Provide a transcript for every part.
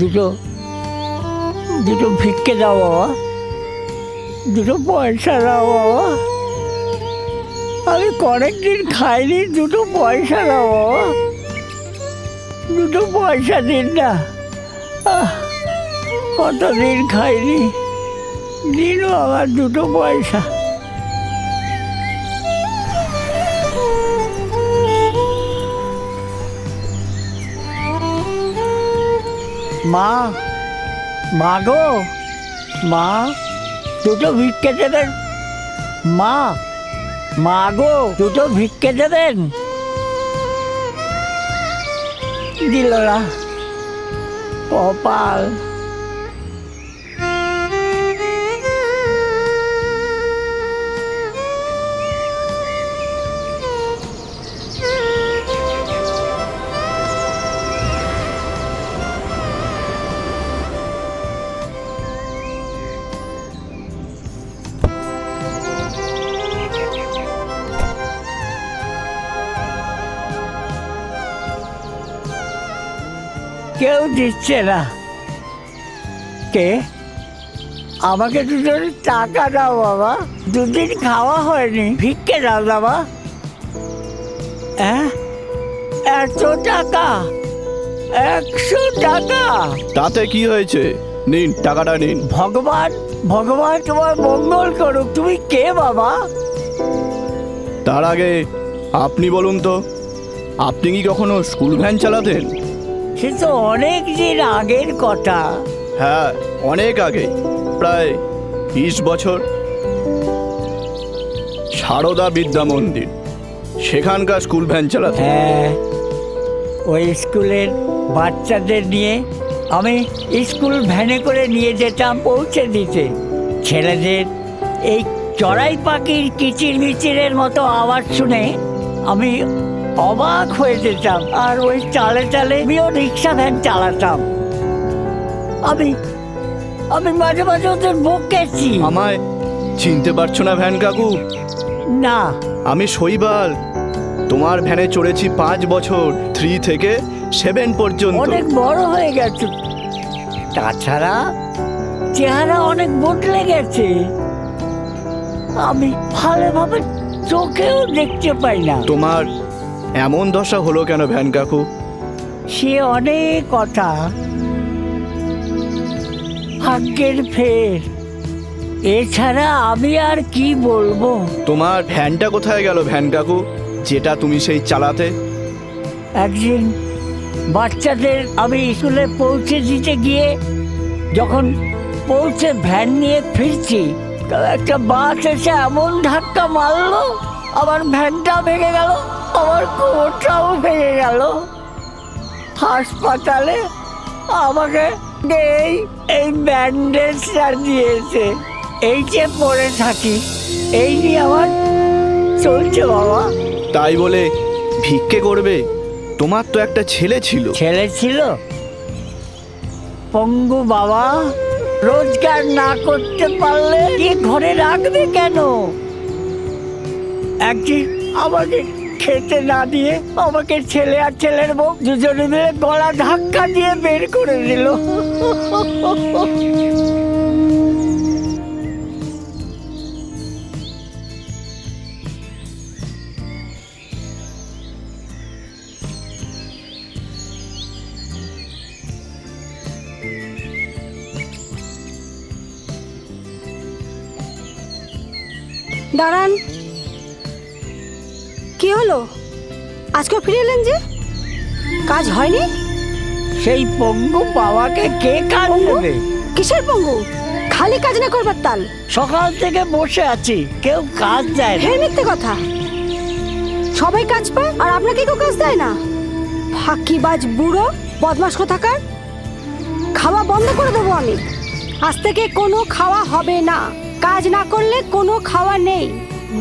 দুটো দুটো ভিক্ষে দাও বাবা, দুটো পয়সা দাও বাবা, আমি অনেকদিন খাইনি, দুটো পয়সা দাও বাবা, দুটো পয়সা দিন না, কতদিন খাইনি, দিন আমার দুটো পয়সা। মা, মা গো, মা দুটো ভিক্ষে দেবেন, মা, মা গো দুটো ভিক্ষে দেবেন। দিল না, কপাল। কেউ দিচ্ছে না। কে? আমাকে দুটো টাকা দাও বাবা, দুদিন খাওয়া হয়নি, ভিক্ষে দাও বাবা। এত টাকা? 100 টাকা? তাতে কি হয়েছে, নিন টাকাটা নিন। ভগবান, ভগবান তোমার মঙ্গল করুক। তুমি কে বাবা? তার আগে আপনি বলুন তো, আপনি কি কখনো স্কুল ভ্যান চালাতেন? সে তো অনেক দিন আগের কথা। হ্যাঁ, অনেক আগে, প্রায় 20 বছর। সারদা বিদ্যা মন্দির, সেখানকার স্কুল ভ্যান চালাতেন। হ্যাঁ, ওই স্কুলের বাচ্চাদের নিয়ে আমি স্কুল ভ্যানে করে নিয়ে যেতাম পৌঁছে দিতে। ছেলেদের এই চড়াই পাখির কিচিরমিচিরের মতো আওয়াজ শুনে আমি অবাক হয়ে যেতাম, আর ওই চালে চালে আমিও রিক্সা ভ্যান চালাতাম। আমি আমি মাঝে মাঝে ওদের বকেছি। আমায় চিনতে পারছো না ভ্যান কাকু? না। আমি শৈবাল, তোমার ভ্যানে চড়েছি 5 বছর, 3 থেকে 7 পর্যন্ত। অনেক বড় হয়ে গেছে, তাছাড়া চেহারা অনেক বদলে গেছে। আমি ভালোভাবে চোখেও দেখতে পাই না। তোমার এমন দশা হলো কেন ভ্যান কাকু? সে অনেক কথা, ভাগ্যের ফের, এছাড়া আমি আর কি বলবো। তোমার ভ্যানটা কোথায় গেল ভ্যান কাকু, যেটা তুমি সেই চালাতে? একদিন বাচ্চাদের আমি স্কুলে পৌঁছে দিতে গিয়ে যখন পৌঁছে ভ্যান নিয়ে ফিরছি, একটা বাস এসে এমন ধাক্কা মারলো, আমার ভ্যানটা ভেঙে গেল, আমার কোমরটাও ভেঙে গেল। হাসপাতালে আমাকে এই ব্যান্ডেজটা দিয়েছে, এই যে পরে থাকি, এই নিয়ে আমার চলছে বাবা। তাই বলে ভিক্ষে করবে? তোমার তো একটা ছেলে ছিল। ছেলে ছিল? পঙ্গু বাবা, রোজগার না করতে পারলে কি ঘরে রাখবে কেন? একদিন আমাকে খেতে না দিয়ে আমাকে ছেলে আর ছেলের বউ দুজনে মিলে গলা ধাক্কা দিয়ে বের করে দিল। দাঁড়ান, কি হলো? আজকে ফিরে এলেন যে, কাজ হয়নি? সেই পঙ্গু বাবাকে কে কাজ দেবে? কিসের পঙ্গু? খালি কাজ না করবার তাল। সকাল থেকে বসে আছি, কেউ কাজ দেয় না। মিথ্যে কথা, সবাই কাজ পায় আর আপনাকে কেউ কাজ দেয় না? ফাঁকিবাজ বুড়ো, বদমাশ কোথাকার। খাওয়া বন্ধ করে দেবো আমি। আজ থেকে কোনো খাওয়া হবে না। কাজ না করলে কোনো খাওয়া নেই।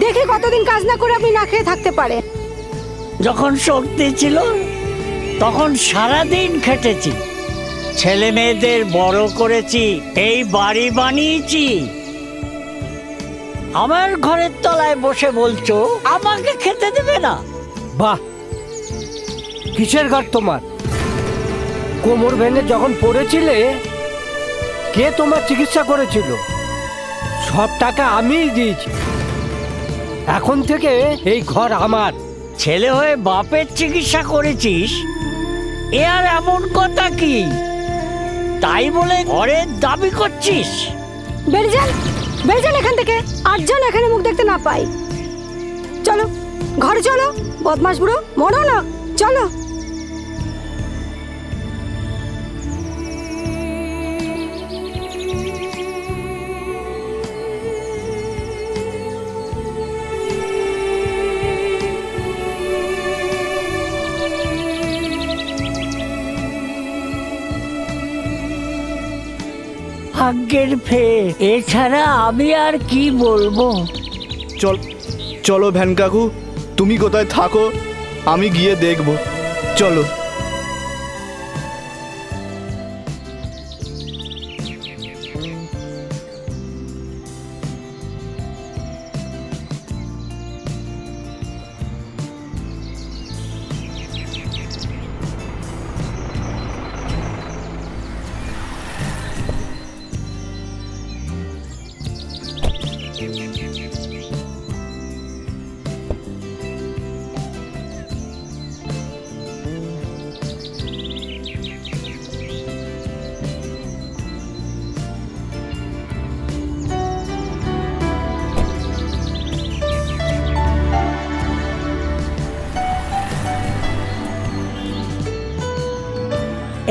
দেখি কতদিন কাজ না করে আপনি না খেয়ে থাকতে পারে। যখন শক্তি ছিল তখন সারাদিন খেটেছি, ছেলে মেয়েদের বড় করেছি, এই বাড়ি বানিয়েছি। আমার ঘরের তলায় বসে বলছো আমাকে খেতে দেবে না? বাহ, কিসের ঘর তোমার? কোমর ভেঙে যখন পড়েছিলে কে তোমার চিকিৎসা করেছিল? সব টাকা আমিই দিয়েছি। এখন থেকে এই ঘর আমার। ছেলে হয়ে বাপের চিকিৎসা করেছিস, এ আর এমন কথা কি? তাই বলে ঘরের দাবি করছিস? বেরিয়ে যান এখান থেকে, আর যেন এখানে মুখ দেখতে না পাই। চলো ঘরে চলো, বদমাশ বুড়ো মরো না, চলো। ভাগ্যের ফের, এছাড়া আমি আর কি বলবো? চলো ভ্যান কাকু, তুমি কোথায় থাকো আমি গিয়ে দেখব। চলো।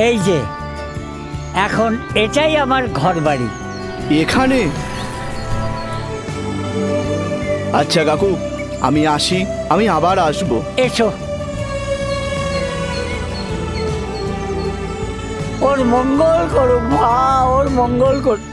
এই যে এখন এটাই আমার ঘর বাড়ি। এখানে? আচ্ছা কাকু, আমি আসি, আমি আবার আসবো। এসো। ওর মঙ্গল করুক মা, ওর মঙ্গল করুক।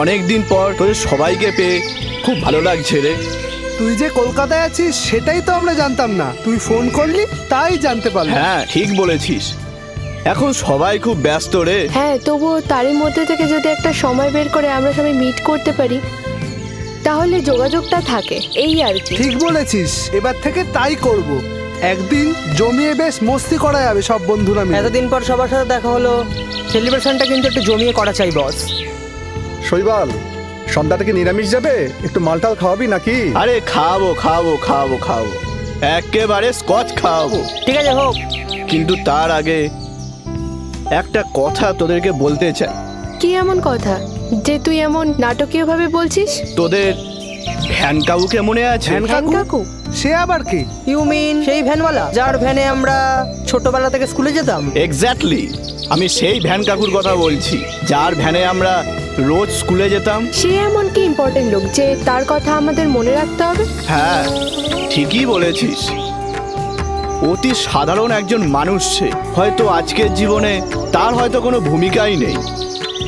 অনেকদিন পর তোদের সবাইকে পেয়ে খুব ভালো লাগছে রে। তুই যে কলকাতায় আছিস সেটাই তো আমরা জানতাম না, তুই ফোন করলি তাই জানতে পারলাম। হ্যাঁ ঠিক বলেছিস, এখন সবাই খুব ব্যস্ত রে। হ্যাঁ, তবুও তারই মধ্যে থেকে যদি একটা সময় বের করে আমরা সবাই মিট করতে পারি তাহলে যোগাযোগটা থাকে, এই আর কি। ঠিক বলেছিস, এবার থেকে তাই করব। একদিন জমিয়ে বেশ মস্তি করা যাবে সব বন্ধুরা মিলে। এতদিন পর সবার সাথে দেখা হলো, সেলিব্রেশনটা কিন্তু একটু জমিয়ে করা চাই বস। শৈবাল, সন্ধ্যা থেকে নিরামিষ যাবে, একটু মালটাল খাওয়াবি নাকি? আরে খাওয়াবো, একেবারে স্কচ খাওয়াবো। ঠিক আছে হোক, কিন্তু তার আগে একটা কথা তোদেরকে বলতে চাই। কি এমন কথা যে তুই এমন নাটকীয় ভাবে বলছিস? তোদের ভ্যান কাকুকে মনে আছে? ভ্যান কাকু? সে আবার কি? ইউ মিন সেই ভ্যানওয়ালা যার ভ্যানে আমরা ছোটবেলা থেকে স্কুলে যেতাম? এক্স্যাক্টলি, আমি সেই ভ্যান কাকুর কথা বলছি, যার ভ্যানে আমরা রোজ স্কুলে যেতাম। সে এমন কি ইম্পর্টেন্ট লোক যে তার কথা আমাদের মনে রাখতে হবে? হ্যাঁ ঠিকই বলেছিস, অতি সাধারণ একজন মানুষ সে। হয়তো আজকের জীবনে তার হয়তো কোনো ভূমিকাই নেই,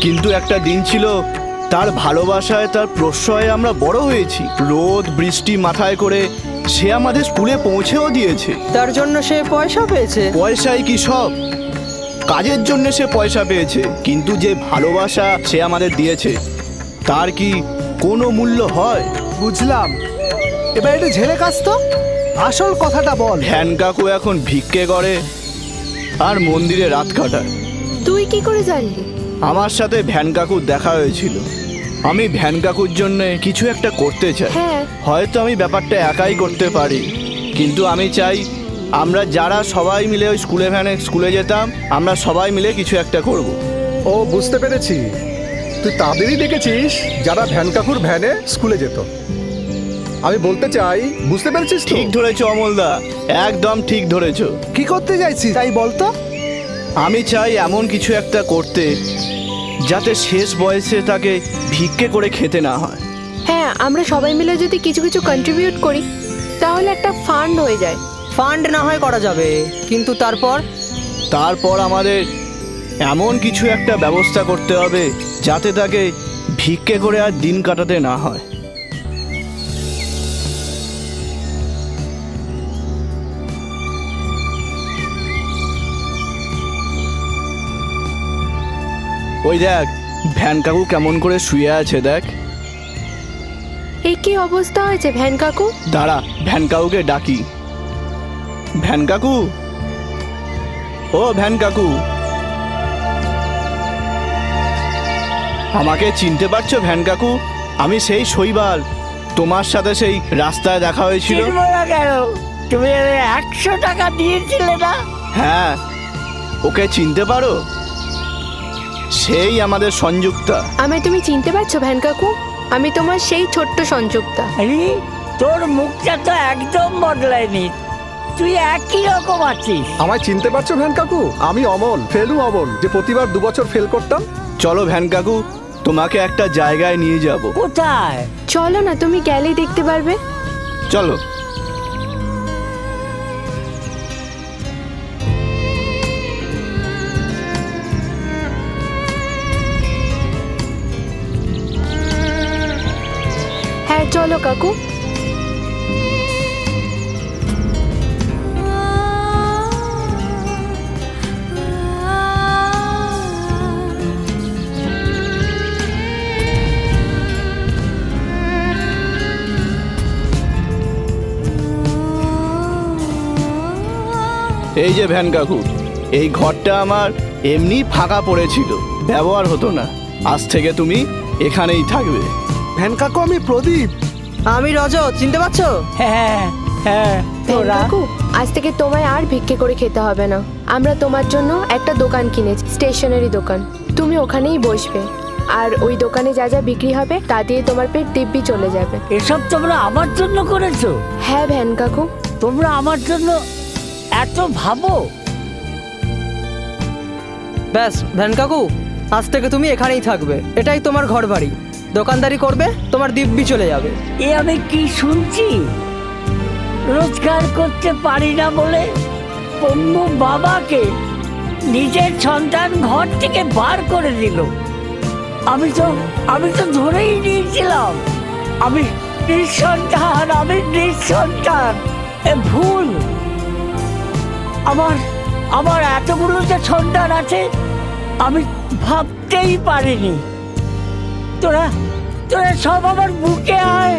কিন্তু একটা দিন ছিল তার ভালোবাসায়, তার প্রশ্রয়ে আমরা বড় হয়েছি। রোদ বৃষ্টি মাথায় করে সে আমাদের স্কুলে পৌঁছেও দিয়েছে। তার জন্য সে পয়সা পেয়েছে। পয়সাই কি সব? কাজের জন্য সে পয়সা পেয়েছে, কিন্তু যে ভালোবাসা সে আমাদের দিয়েছে তার কি কোনো মূল্য হয়? বুঝলাম, এবার একটু ঝেড়ে কাজ তো, আসল কথাটা বল। ভ্যান কাকু এখন ভিক্ষে করে আর মন্দিরে রাত কাটায়। তুই কি করে জানলি? আমার সাথে ভ্যান কাকুর দেখা হয়েছিল। আমি ভ্যান কাকুর জন্য কিছু একটা করতে চাই। হ্যাঁ। হয়তো আমি ব্যাপারটা একাই করতে পারি, কিন্তু আমি চাই আমরা যারা সবাই মিলে ওই স্কুলে ভ্যানে স্কুলে যেতাম, আমরা সবাই মিলে কিছু একটা করব। ও বুঝতে পেরেছি, তুই তাদেরই দেখেছিস যারা ভ্যান কাকুর ভ্যানে স্কুলে যেত। আমি বলতে চাই, বুঝতে পেরেছিস তো? ঠিক ধরেছো অমলদা, একদম ঠিক ধরেছো। কি করতে চাইছিস তাই বলতো? আমি চাই এমন কিছু একটা করতে যাতে শেষ বয়সে তাকে ভিক্ষে করে খেতে না হয়। হ্যাঁ, আমরা সবাই মিলে যদি কিছু কিছু কন্ট্রিবিউট করি তাহলে একটা ফান্ড হয়ে যায়। ফান্ড না হয় করা যাবে, কিন্তু তারপর আমাদের এমন কিছু একটা ব্যবস্থা করতে হবে যাতে তাকে ভিক্ষে করে আর দিন কাটাতে না হয়। ওই দেখ ভ্যান কাকু কেমন করে শুয়ে আছে দেখ। এই কি অবস্থা হয়েছে ভ্যান কাকু? দাঁড়া ভ্যান কাকুকে ডাকি। ভ্যান কাকু, ও ভ্যান কাকু, আমাকে চিনতে পারছো ভ্যান কাকু? আমি সেই শৈবাল, তোমার সাথে সেই রাস্তায় দেখা হয়েছিল। চিনবো না কেন? তুমি 100 টাকা দিয়েছিলে না? হ্যাঁ, ওকে চিনতে পারো? সেই আমাদের সংযুক্তা। আমায় তুমি চিনতে পারছো ভ্যান কাকু? আমি তোমার সেই ছোট্ট সংযুক্তা। আরে তোর মুখটা তো একদম বদলায়নি, তুই একই রকম আছিস। আমায় চিনতে পারছো ভ্যান কাকু? আমি অমল, ফেলু অমল, যে প্রতিবার 2 বছর ফেল করতাম। চলো ভ্যান কাকু, তোমাকে একটা জায়গায় নিয়ে যাব। কোথায়? চলো না, তুমি গেলেই দেখতে পারবে। চলো। হ্যাঁ চলো কাকু। এই যে ভ্যান কাকু, এই ঘরটা আমার এমনি ফাঁকা পড়েছিল, ব্যবহার হতো না। আজ থেকে তুমি এখানেই থাকবে। ভ্যান কাকু, আমি প্রদীপ। আমি রজত, চিনতে পারছো? হ্যাঁ হ্যাঁ, ভ্যান তোরা কাকু, আজ থেকে তোমায় আর ভিক্ষে করে খেতে হবে না। আমরা তোমার জন্য একটা দোকান কিনেছি, স্টেশনারি দোকান। তুমি ওখানেই বসবে, আর ওই দোকানে যা যা বিক্রি হবে তা দিয়ে তোমার পেট দিব্যি চলে যাবে। এসব তোমরা আমার জন্য করেছো? হ্যাঁ ভ্যান কাকু। তোমরা আমার জন্য এত ভাবো? ব্যাস ভ্যান কাকু, আজ থেকে তুমি এখানেই থাকবে। এটাই তোমার ঘর বাড়ি। দোকানদারি করবে, তোমার দিব্যি চলে যাবে। এ আমি কি শুনছি? রোজগার করতে পারি না বলে পঙ্গু বাবাকে নিজের সন্তান ঘর থেকে বার করে দিল। আমি তো ধরেই নিয়েছিলাম আমি নিঃসন্তান। এ ভুল। আমার এতগুলো যে সন্তান আছে আমি ভাবতেই পারিনি। তোরা সব আমার বুকে আয়।